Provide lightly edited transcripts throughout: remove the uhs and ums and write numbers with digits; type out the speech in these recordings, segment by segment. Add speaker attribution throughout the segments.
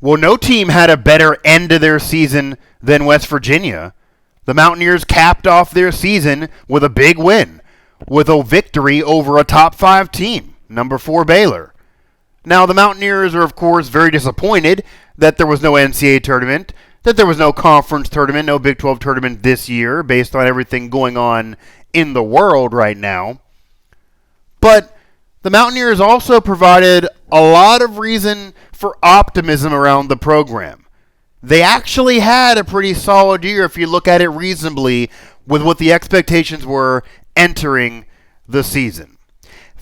Speaker 1: Well, no team had a better end to their season than West Virginia. The Mountaineers capped off their season with a big win, with a victory over a top 5 team, number 4 Baylor. Now, the Mountaineers are, of course, very disappointed that there was no NCAA tournament, that there was no conference tournament, no Big 12 tournament this year, based on everything going on in the world right now. But the Mountaineers also provided a lot of reason for optimism around the program. They actually had a pretty solid year if you look at it reasonably with what the expectations were entering the season.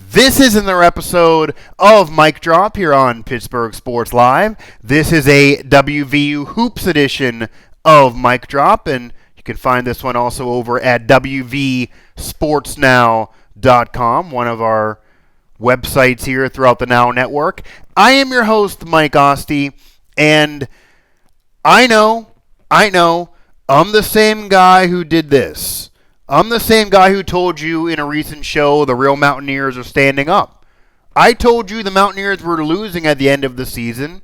Speaker 1: This is another episode of Mic Drop here on Pittsburgh Sports Live. This is a WVU Hoops edition of Mic Drop, and you can find this one also over at WVSportsNow.com, one of our websites here throughout the Now Network. I am your host, Mike Asti, and I know, I'm the same guy who did this. I'm the same guy who told you in a recent show the real Mountaineers are standing up. I told you the Mountaineers were losing at the end of the season,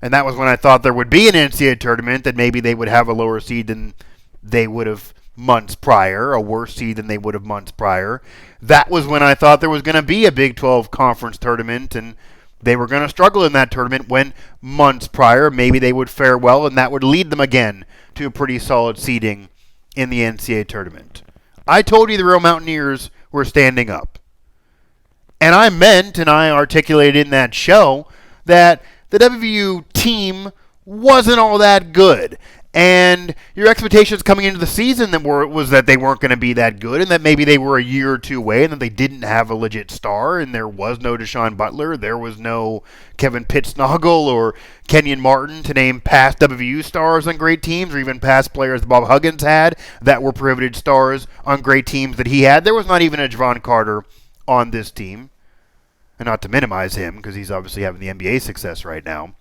Speaker 1: and that was when I thought there would be an NCAA tournament, that maybe they would have a lower seed than they would have months prior, a worse seed than they would have months prior. That was when I thought there was going to be a Big 12 conference tournament, and they were going to struggle in that tournament when months prior maybe they would fare well, and that would lead them again to a pretty solid seeding in the NCAA tournament. I told you the real Mountaineers were standing up. And I meant, and I articulated in that show, that the WVU team wasn't all that good. And your expectations coming into the season was that they weren't going to be that good, and that maybe they were a year or two away, and that they didn't have a legit star, and there was no Deshaun Butler, there was no Kevin Pittsnoggle or Kenyon Martin to name past WVU stars on great teams, or even past players that Bob Huggins had that were privileged stars on great teams that he had. There was not even a Javon Carter on this team, and not to minimize him, because he's obviously having the NBA success right now.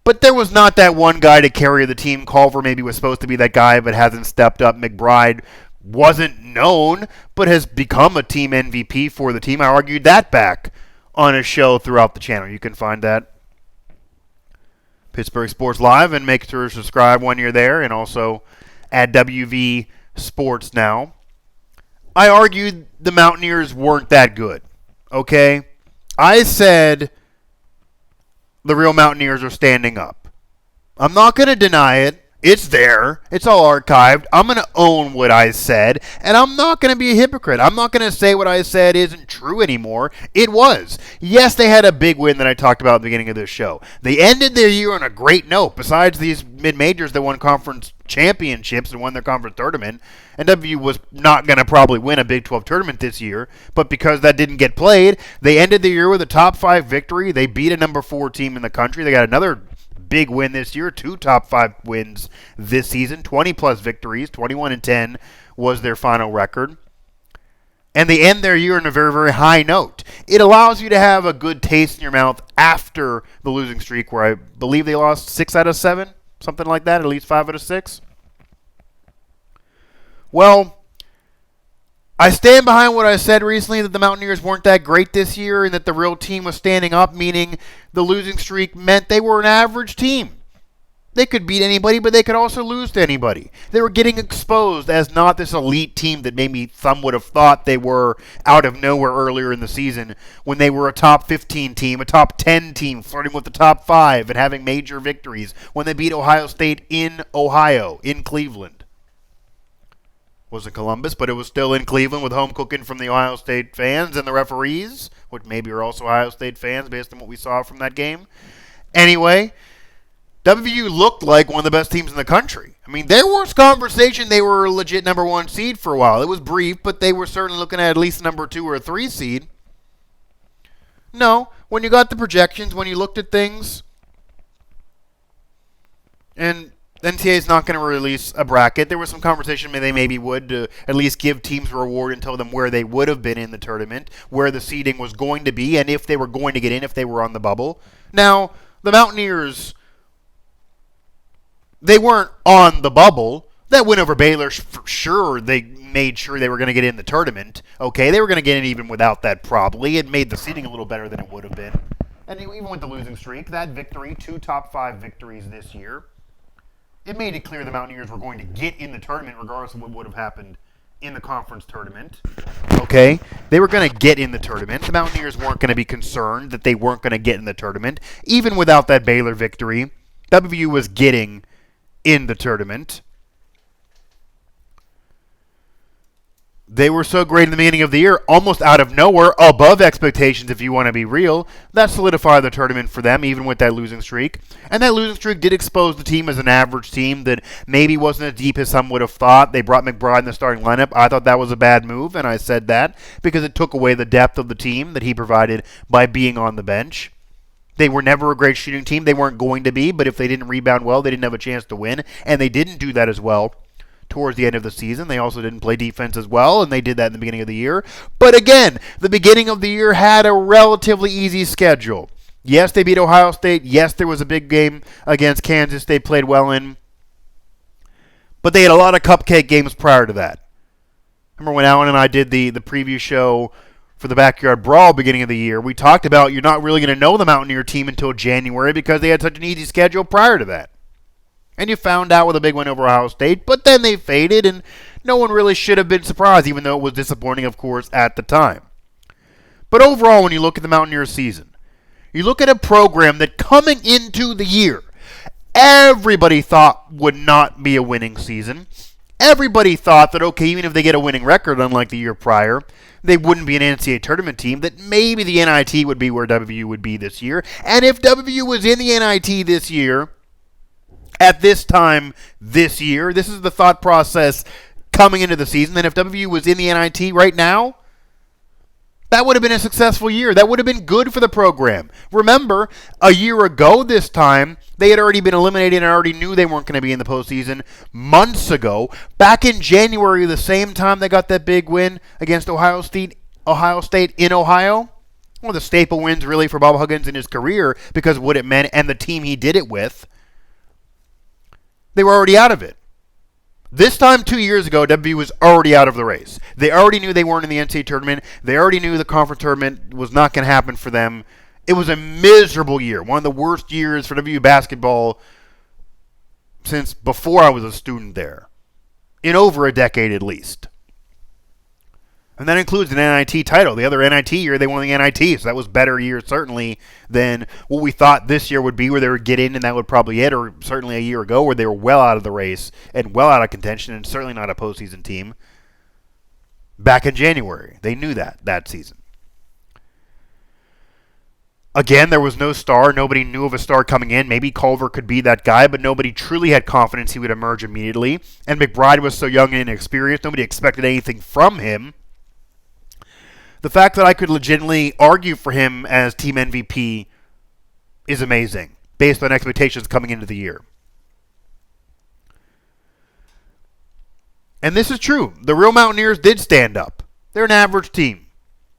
Speaker 1: But there was not that one guy to carry the team. Culver maybe was supposed to be that guy, but hasn't stepped up. McBride wasn't known, but has become a team MVP for the team. I argued that back on a show throughout the channel. You can find that Pittsburgh Sports Live, and make sure to subscribe when you're there, and also at WV Sports Now. I argued the Mountaineers weren't that good, okay? I said the real Mountaineers are standing up. I'm not going to deny it. It's there. It's all archived. I'm going to own what I said, and I'm not going to be a hypocrite. I'm not going to say what I said isn't true anymore. It was. Yes, they had a big win that I talked about at the beginning of this show. They ended their year on a great note. Besides these mid-majors that won conference championships and won their conference tournament, and WVU was not going to probably win a Big 12 tournament this year, but because that didn't get played, they ended the year with a top 5 victory. They beat a number 4 team in the country. They got another big win this year, 2 top 5 wins this season, 20-plus victories, 21-10 was their final record. And they end their year on a very, very high note. It allows you to have a good taste in your mouth after the losing streak, where I believe they lost 6 out of 7, something like that, at least 5 out of 6. Well, I stand behind what I said recently, that the Mountaineers weren't that great this year, and that the real team was standing up, meaning the losing streak meant they were an average team. They could beat anybody, but they could also lose to anybody. They were getting exposed as not this elite team that maybe some would have thought they were out of nowhere earlier in the season, when they were a top 15 team, a top 10 team, flirting with the top 5 and having major victories, when they beat Ohio State in Ohio, in Cleveland. Wasn't Columbus, but it was still in Cleveland, with home cooking from the Ohio State fans and the referees, which maybe are also Ohio State fans based on what we saw from that game. Anyway, WVU looked like one of the best teams in the country. I mean, there was conversation they were a legit number 1 seed for a while. It was brief, but they were certainly looking at least number 2 or 3 seed. No, when you got the projections, when you looked at things, and NCAA is not going to release a bracket. There was some conversation they maybe would, to at least give teams a reward and tell them where they would have been in the tournament, where the seeding was going to be, and if they were going to get in, if they were on the bubble. Now, the Mountaineers, they weren't on the bubble. That win over Baylor, for sure, they made sure they were going to get in the tournament. Okay, they were going to get in even without that probably. It made the seeding a little better than it would have been. And even with the losing streak, that victory, 2 top 5 victories this year, it made it clear the Mountaineers were going to get in the tournament regardless of what would have happened in the conference tournament. Okay? They were going to get in the tournament. The Mountaineers weren't going to be concerned that they weren't going to get in the tournament. Even without that Baylor victory, WVU was getting in the tournament. They were so great in the beginning of the year, almost out of nowhere, above expectations if you want to be real. That solidified the tournament for them, even with that losing streak. And that losing streak did expose the team as an average team that maybe wasn't as deep as some would have thought. They brought McBride in the starting lineup. I thought that was a bad move, and I said that because it took away the depth of the team that he provided by being on the bench. They were never a great shooting team. They weren't going to be, but if they didn't rebound well, they didn't have a chance to win, and they didn't do that as well. Towards the end of the season, they also didn't play defense as well, and they did that in the beginning of the year. But again, the beginning of the year had a relatively easy schedule. Yes, they beat Ohio State. Yes, there was a big game against Kansas they played well in. But they had a lot of cupcake games prior to that. Remember when Alan and I did the preview show for the Backyard Brawl beginning of the year, we talked about you're not really going to know the Mountaineer team until January because they had such an easy schedule prior to that. And you found out with a big win over Ohio State, but then they faded, and no one really should have been surprised, even though it was disappointing, of course, at the time. But overall, when you look at the Mountaineers season, you look at a program that coming into the year, everybody thought would not be a winning season. Everybody thought that, okay, even if they get a winning record, unlike the year prior, they wouldn't be an NCAA tournament team, that maybe the NIT would be where WVU would be this year. And if WVU was in the NIT this year, at this time this year, this is the thought process coming into the season, then if WVU was in the NIT right now, that would have been a successful year. That would have been good for the program. Remember, a year ago this time, they had already been eliminated and already knew they weren't going to be in the postseason months ago. Back in January, the same time they got that big win against Ohio State in Ohio, one of the staple wins really for Bob Huggins in his career because of what it meant and the team he did it with. They were already out of it. This time 2 years ago, WVU was already out of the race. They already knew they weren't in the NCAA tournament. They already knew the conference tournament was not going to happen for them. It was a miserable year, one of the worst years for WVU basketball since before I was a student there, in over a decade at least. And that includes an NIT title. The other NIT year, they won the NIT, so that was a better year, certainly, than what we thought this year would be, where they would get in, and that would probably it, or certainly a year ago, where they were well out of the race and well out of contention, and certainly not a postseason team. Back in January, they knew that season. Again, there was no star. Nobody knew of a star coming in. Maybe Culver could be that guy, but nobody truly had confidence he would emerge immediately. And McBride was so young and inexperienced, nobody expected anything from him. The fact that I could legitimately argue for him as team MVP is amazing, based on expectations coming into the year. And this is true. The real Mountaineers did stand up. They're an average team.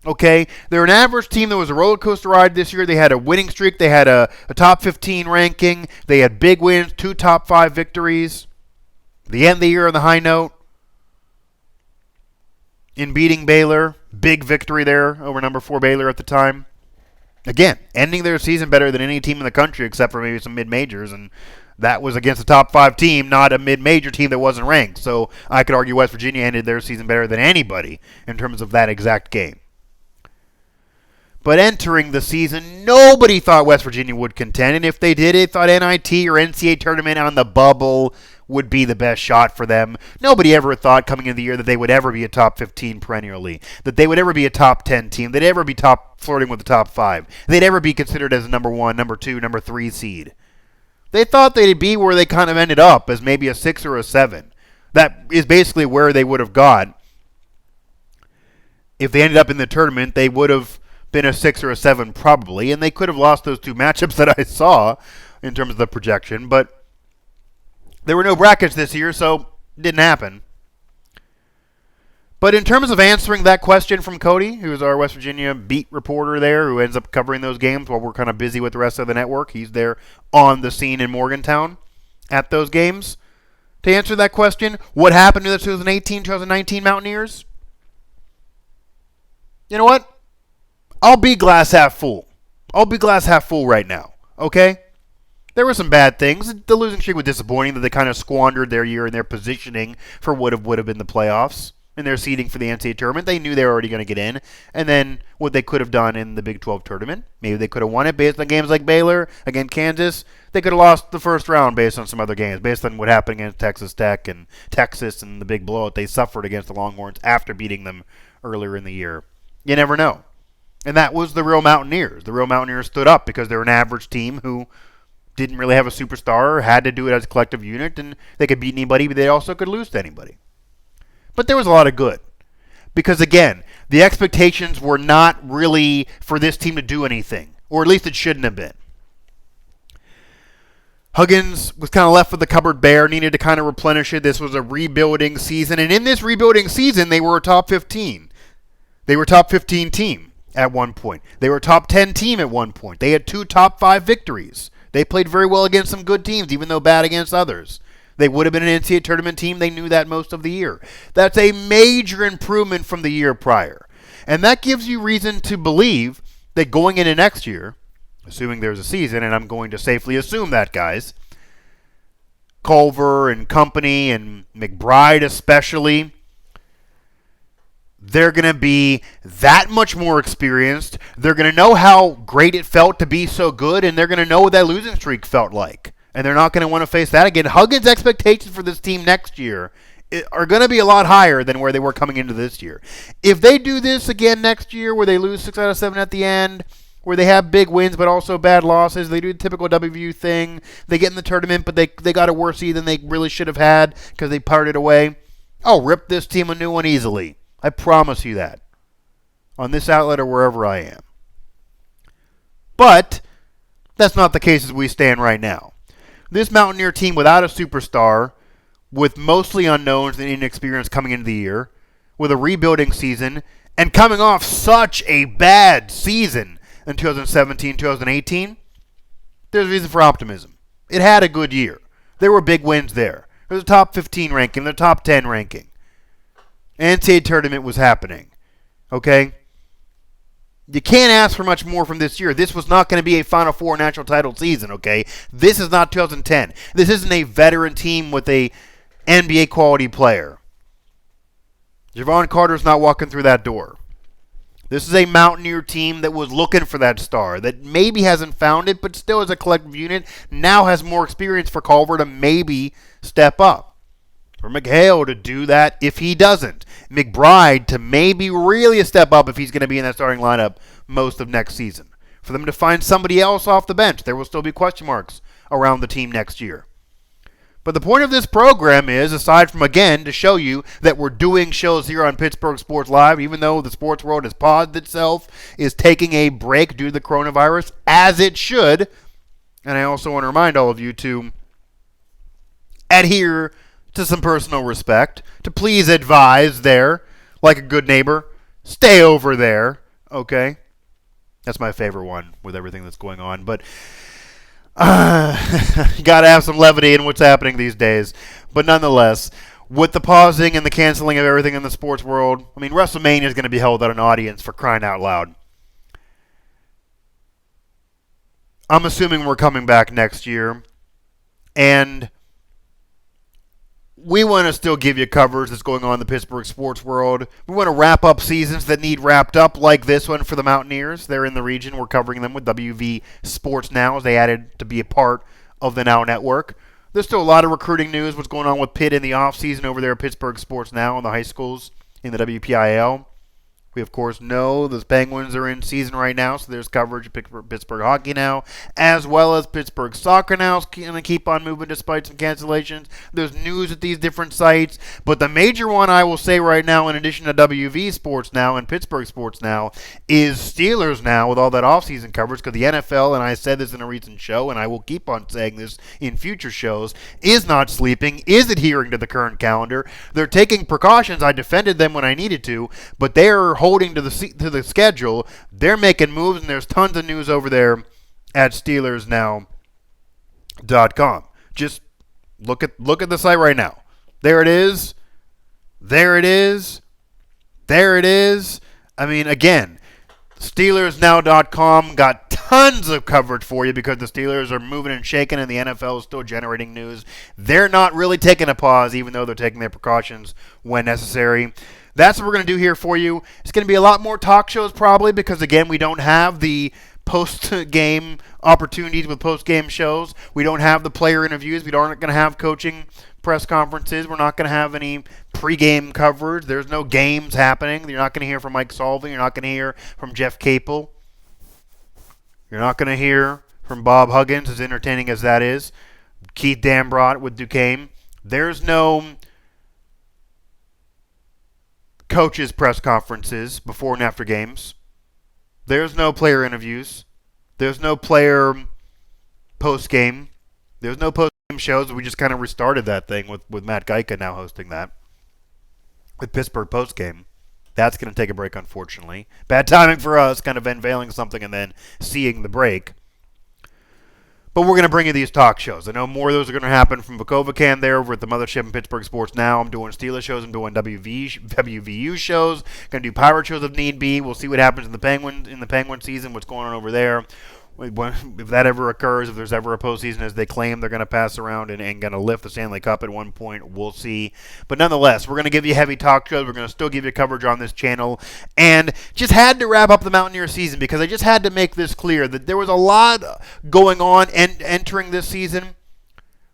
Speaker 1: Okay? They're an average team that was a roller coaster ride this year. They had a winning streak. They had a top 15 ranking. They had big wins, 2 top 5 victories. The end of the year on the high note. In beating Baylor, big victory there over number 4 Baylor at the time. Again, ending their season better than any team in the country except for maybe some mid-majors, and that was against a top 5 team, not a mid-major team that wasn't ranked. So I could argue West Virginia ended their season better than anybody in terms of that exact game. But entering the season, nobody thought West Virginia would contend, and if they did, they thought NIT or NCAA tournament on the bubble would be the best shot for them. Nobody ever thought coming into the year that they would ever be a top 15 perennially, that they would ever be a top 10 team, they'd ever be flirting with the top 5, they'd ever be considered as a number 1, number 2, number 3 seed. They thought they'd be where they kind of ended up, as maybe a 6 or a 7. That is basically where they would have got. If they ended up in the tournament, they would have been a 6 or a 7 probably, and they could have lost those 2 matchups that I saw in terms of the projection, but there were no brackets this year, so it didn't happen. But in terms of answering that question from Cody, who is our West Virginia beat reporter there, who ends up covering those games while we're kind of busy with the rest of the network, he's there on the scene in Morgantown at those games. To answer that question, what happened to the 2018-2019 Mountaineers? You know what? I'll be glass half full. I'll be glass half full right now, okay? There were some bad things. The losing streak was disappointing that they kind of squandered their year and their positioning for what would have been the playoffs and their seeding for the NCAA tournament. They knew they were already going to get in. And then what they could have done in the Big 12 tournament, maybe they could have won it based on games like Baylor against Kansas. They could have lost the first round based on some other games, based on what happened against Texas Tech and Texas and the big blowout they suffered against the Longhorns after beating them earlier in the year. You never know. And that was the real Mountaineers. The real Mountaineers stood up because they're an average team who didn't really have a superstar or had to do it as a collective unit, and they could beat anybody, but they also could lose to anybody. But there was a lot of good. Because, again, the expectations were not really for this team to do anything, or at least it shouldn't have been. Huggins was kind of left with the cupboard bare, needed to kind of replenish it. This was a rebuilding season, and in this rebuilding season, they were a top 15. They were a top 15 team at one point. They were a top 10 team at one point. They had 2 top 5 victories. They played very well against some good teams, even though bad against others. They would have been an NCAA tournament team. They knew that most of the year. That's a major improvement from the year prior. And that gives you reason to believe that going into next year, assuming there's a season, and I'm going to safely assume that, guys, Culver and company and McBride especially, they're going to be that much more experienced. They're going to know how great it felt to be so good, and they're going to know what that losing streak felt like. And they're not going to want to face that again. Huggins' expectations for this team next year are going to be a lot higher than where they were coming into this year. If they do this again next year, where they lose 6 out of 7 at the end, where they have big wins but also bad losses, they do the typical WVU thing, they get in the tournament but they got a worse seed than they really should have had because they parted away, I'll rip this team a new one easily. I promise you that. On this outlet or wherever I am. But that's not the case as we stand right now. This Mountaineer team without a superstar, with mostly unknowns and inexperience coming into the year, with a rebuilding season, and coming off such a bad season in 2017-2018, there's reason for optimism. It had a good year. There were big wins there. There was a top 15 ranking, the top 10 ranking. NCAA tournament was happening. Okay? You can't ask for much more from this year. This was not going to be a Final Four national title season, okay? This is not 2010. This isn't a veteran team with a NBA quality player. Javon Carter's not walking through that door. This is a Mountaineer team that was looking for that star, that maybe hasn't found it, but still as a collective unit, now has more experience for Culver to maybe step up. For McHale to do that if he doesn't. McBride to maybe really step up if he's going to be in that starting lineup most of next season. For them to find somebody else off the bench. There will still be question marks around the team next year. But the point of this program is, aside from, again, to show you that we're doing shows here on Pittsburgh Sports Live, even though the sports world has paused itself, is taking a break due to the coronavirus, as it should. And I also want to remind all of you to adhere to some personal respect, to please advise there, like a good neighbor, stay over there, okay? That's my favorite one with everything that's going on, but you got to have some levity in what's happening these days. But nonetheless, with the pausing and the canceling of everything in the sports world, I mean, WrestleMania is going to be held at an audience, for crying out loud. I'm assuming we're coming back next year, and we want to still give you coverage that's going on in the Pittsburgh sports world. We want to wrap up seasons that need wrapped up, like this one for the Mountaineers. They're in the region. We're covering them with WV Sports Now, as they added to be a part of the Now Network. There's still a lot of recruiting news, what's going on with Pitt in the offseason over there at Pittsburgh Sports Now in the high schools in the WPIL. We, of course, know the Penguins are in season right now, so there's coverage of Pittsburgh Hockey Now, as well as Pittsburgh Soccer Now is going to keep on moving despite some cancellations. There's news at these different sites, but the major one I will say right now, in addition to WV Sports Now and Pittsburgh Sports Now, is Steelers Now with all that offseason coverage, because the NFL, and I said this in a recent show, and I will keep on saying this in future shows, is not sleeping, is adhering to the current calendar. They're taking precautions. I defended them when I needed to, but they're holding to the schedule. They're making moves, and there's tons of news over there at SteelersNow.com. Just look at the site right now. There it is. There it is. There it is. I mean, again, SteelersNow.com got tons of coverage for you because the Steelers are moving and shaking and the NFL is still generating news. They're not really taking a pause, even though they're taking their precautions when necessary. That's what we're going to do here for you. It's going to be a lot more talk shows probably because, again, we don't have the post-game opportunities with post-game shows. We don't have the player interviews. We aren't going to have coaching press conferences. We're not going to have any pre-game coverage. There's no games happening. You're not going to hear from Mike Sullivan. You're not going to hear from Jeff Capel. You're not going to hear from Bob Huggins, as entertaining as that is. Keith Dambrot with Duquesne. There's no coaches' press conferences before and after games. There's no player interviews. There's no player post-game. There's no post-game shows. We just kind of restarted that thing with Matt Geica now hosting that with Pittsburgh post-game. That's going to take a break, unfortunately. Bad timing for us, kind of unveiling something and then seeing the break. But we're going to bring you these talk shows. I know more of those are going to happen from Vukovican there over at the Mothership in Pittsburgh Sports Now. I'm doing Steelers shows. I'm doing WVU shows. Going to do Pirate shows if need be. We'll see what happens in the Penguin season, what's going on over there. If that ever occurs, if there's ever a postseason, as they claim they're going to pass around and going to lift the Stanley Cup at one point, we'll see. But nonetheless, we're going to give you heavy talk shows. We're going to still give you coverage on this channel. And just had to wrap up the Mountaineer season because I just had to make this clear that there was a lot going on entering this season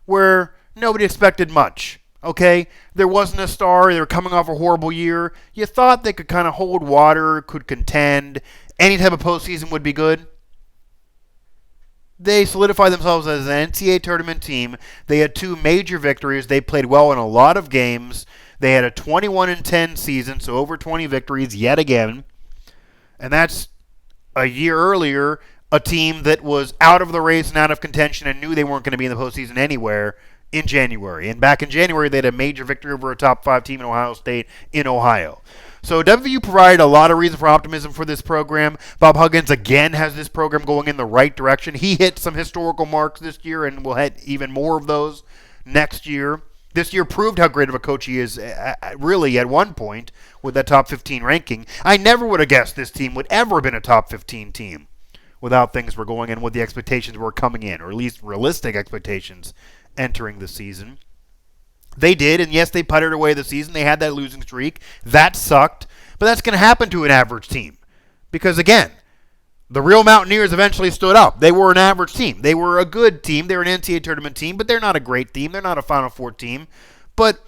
Speaker 1: where nobody expected much. Okay? There wasn't a star. They were coming off a horrible year. You thought they could kind of hold water, could contend. Any type of postseason would be good. They solidified themselves as an NCAA tournament team. They had 2 major victories. They played well in a lot of games. They had a 21-10 season, so over 20 victories yet again. And that's a year earlier, a team that was out of the race and out of contention and knew they weren't going to be in the postseason anywhere in January. And back in January, they had a major victory over a top 5 team in Ohio State in Ohio. So WVU provided a lot of reason for optimism for this program. Bob Huggins, again, has this program going in the right direction. He hit some historical marks this year and will hit even more of those next year. This year proved how great of a coach he is, really, at one point with that top 15 ranking. I never would have guessed this team would ever have been a top 15 team without things were going in, with the expectations were coming in, or at least realistic expectations entering the season. They did, and yes, they puttered away the season. They had that losing streak. That sucked, but that's going to happen to an average team. Because, again, the real Mountaineers eventually stood up. They were an average team. They were a good team. They were an NCAA tournament team, but they're not a great team. They're not a Final Four team. But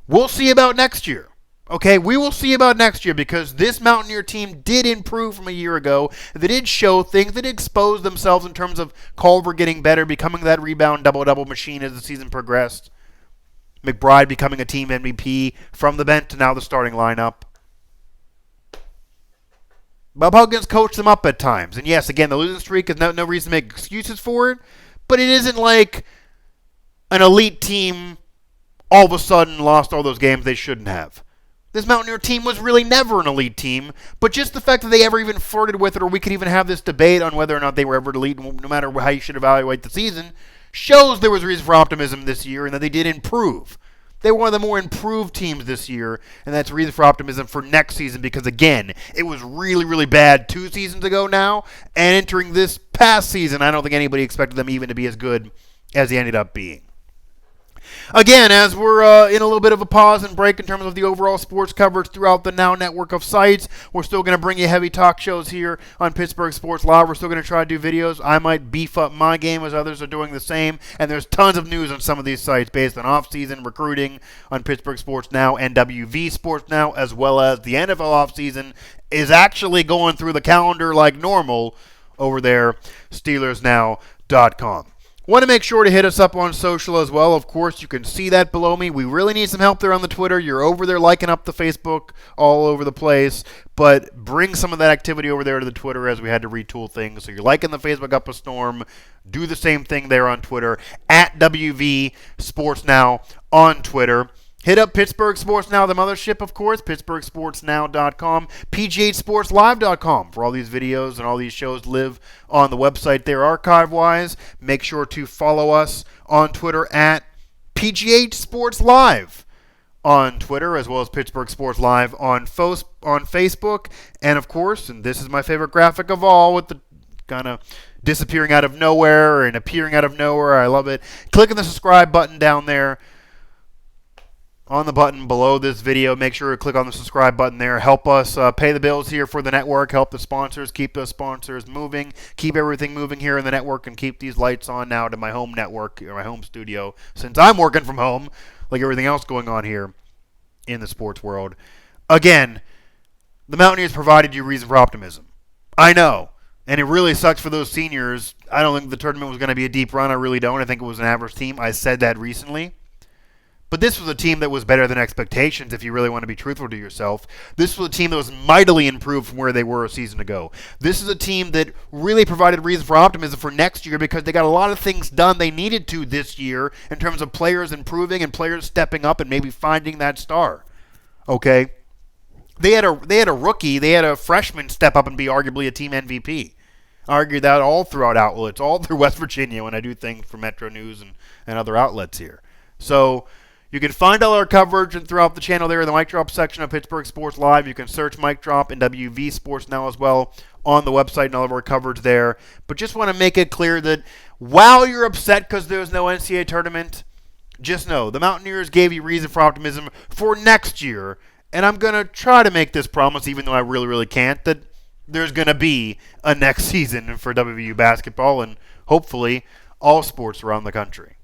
Speaker 1: we'll see about next year. Okay, we will see about next year because this Mountaineer team did improve from a year ago. They did show things. They did expose themselves in terms of Culver getting better, becoming that rebound double-double machine as the season progressed. McBride becoming a team MVP from the bench to now the starting lineup. Bob Huggins coached them up at times. And yes, again, the losing streak is no reason to make excuses for it. But it isn't like an elite team all of a sudden lost all those games they shouldn't have. This Mountaineer team was really never an elite team. But just the fact that they ever even flirted with it, or we could even have this debate on whether or not they were ever elite, no matter how you should evaluate the season, shows there was reason for optimism this year and that they did improve. They were one of the more improved teams this year, and that's reason for optimism for next season because, again, it was really, really bad 2 seasons ago now, and entering this past season, I don't think anybody expected them even to be as good as they ended up being. Again, as we're in a little bit of a pause and break in terms of the overall sports coverage throughout the Now network of sites, we're still going to bring you heavy talk shows here on Pittsburgh Sports Live. We're still going to try to do videos. I might beef up my game as others are doing the same, and there's tons of news on some of these sites based on off-season recruiting on Pittsburgh Sports Now and WV Sports Now, as well as the NFL off-season is actually going through the calendar like normal over there, SteelersNow.com. Want to make sure to hit us up on social as well. Of course, you can see that below me. We really need some help there on the Twitter. You're over there liking up the Facebook all over the place. But bring some of that activity over there to the Twitter as we had to retool things. So you're liking the Facebook up a storm. Do the same thing there on Twitter. At WV Sports Now on Twitter. Hit up Pittsburgh Sports Now, the mothership, of course, PittsburghSportsNow.com, PGHSportsLive.com for all these videos and all these shows live on the website there archive-wise. Make sure to follow us on Twitter at PGH Sports Live on Twitter, as well as Pittsburgh Sports Live on Facebook. And, of course, and this is my favorite graphic of all with the kind of disappearing out of nowhere and appearing out of nowhere. I love it. Click on the subscribe button down there on the button below this video. Make sure to click on the subscribe button there. Help us pay the bills here for the network. Help the sponsors. Keep the sponsors moving. Keep everything moving here in the network and keep these lights on now to my home network or my home studio since I'm working from home like everything else going on here in the sports world. Again, the Mountaineers provided you reason for optimism. I know. And it really sucks for those seniors. I don't think the tournament was going to be a deep run. I really don't. I think it was an average team. I said that recently. But this was a team that was better than expectations if you really want to be truthful to yourself. This was a team that was mightily improved from where they were a season ago. This is a team that really provided reason for optimism for next year because they got a lot of things done they needed to this year in terms of players improving and players stepping up and maybe finding that star. Okay? They had a rookie, they had a freshman step up and be arguably a team MVP. I argue that all throughout outlets, all through West Virginia when I do things for Metro News and other outlets here. So you can find all our coverage and throughout the channel there in the Mic Drop section of Pittsburgh Sports Live. You can search Mic Drop and WV Sports Now as well on the website and all of our coverage there. But just want to make it clear that while you're upset because there's no NCAA tournament, just know the Mountaineers gave you reason for optimism for next year. And I'm going to try to make this promise, even though I really, really can't, that there's going to be a next season for WVU basketball and hopefully all sports around the country.